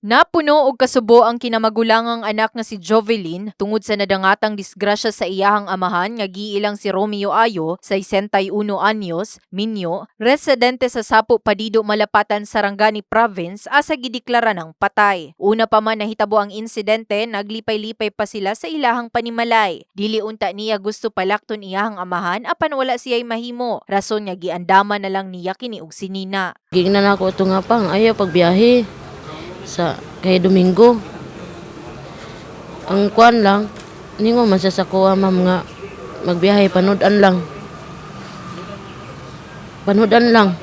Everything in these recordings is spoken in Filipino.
Napuno og kasubo ang kinamagulangang anak nga si Jovelyn tungod sa nadangatang disgrasya sa iyahang amahan nga giilang si Romeo Ayo, 61 anyos, Minyo, residente sa Sapo Padido, Malapatan, Sarangani Province, asa gideklara ng patay. Una pa man nahitabo ang insidente, naglipay-lipay pa sila sa ilahang panimalay. Dili unta niya gusto palakton iyahang amahan apan wala siya'y mahimo. Rason nga giandama na lang niya kini og sinina. Gignan ako ito nga pang ayaw pagbiyahe sa kay Domingo. Ang kuan lang, ningo man sa kuha ma'am nga magbiyahe panudan lang. Panudan lang.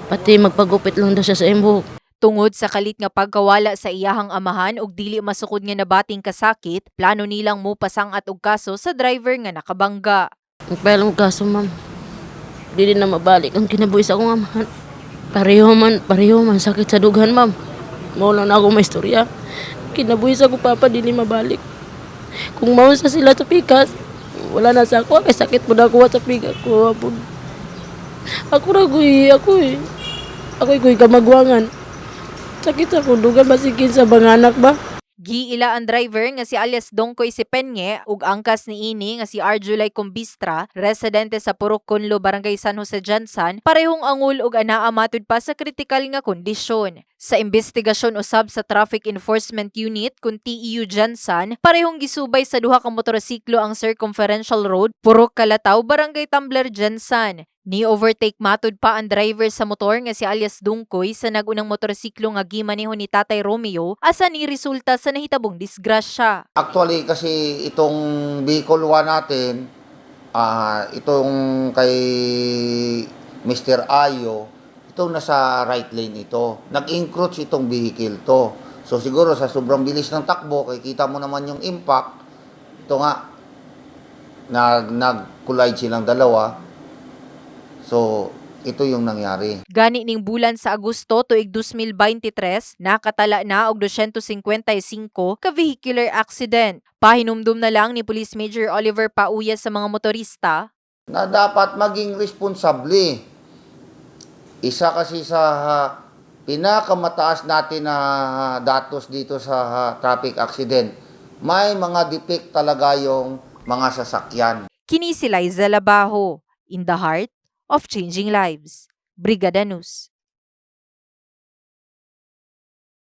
Pati magpagupit lang daw siya sa imbuhok. Tungod sa kalit nga pagkawala sa iyahang amahan ug dili masukod nga nabating kasakit, plano nilang mopasang-at og kaso sa driver nga nakabangga. Nagpahil mo kaso ma'am. Dili na mabalik ang kinabuhi sa akong amahan. Pareho man sakit sa dughan ma'am. Mao na ako maistorya. Kinabuhi sa akong papa dili mabalik. Kung mao sa sila sa pikas, wala na sa ako kay sakit po na ako sa pikas ko. Ako ko'y kamagwangan. Sakit ako dugan masigin sa banganak ba. Giila ang driver nga si alias Dongkoy Sipenye ug angkas niini nga si Arjulay Combistra, residente sa Purok Conlo, Barangay San Jose, Jansan, parehong angol ug anaa matud pa sa kritikal nga kondisyon. Sa investigasyon usab sa Traffic Enforcement Unit kun TEU Jansan, parehong gisubay sa duha ka motorsiklo ang circumferential road Purok Calataw, Barangay Tumbler, Jansan. Ni-overtake matud pa ang driver sa motor nga si alias Dungkoy sa nagunang motorsiklo nga gimaneho ni Tatay Romeo asa ni resulta sa nahitabong disgrasya. Actually kasi itong vehicle 1 natin, itong kay Mr. Ayo, itong nasa right lane ito. Nag-encroach itong vehicle to. So siguro sa sobrang bilis ng takbo, kita mo naman yung impact, ito nga, nag-collide silang dalawa. So, ito yung nangyari. Gani ning bulan sa Agosto tuig 2023, nakatala na og 255 ka vehicular accident. Pahinumdum na lang ni Police Major Oliver Pauya sa mga motorista Na dapat maging responsable. Isa kasi sa pinakamataas natin na datos dito sa traffic accident, may mga defect talaga yung mga sasakyan. Kini si Liza Labajo, in the heart of changing lives. Brigada News.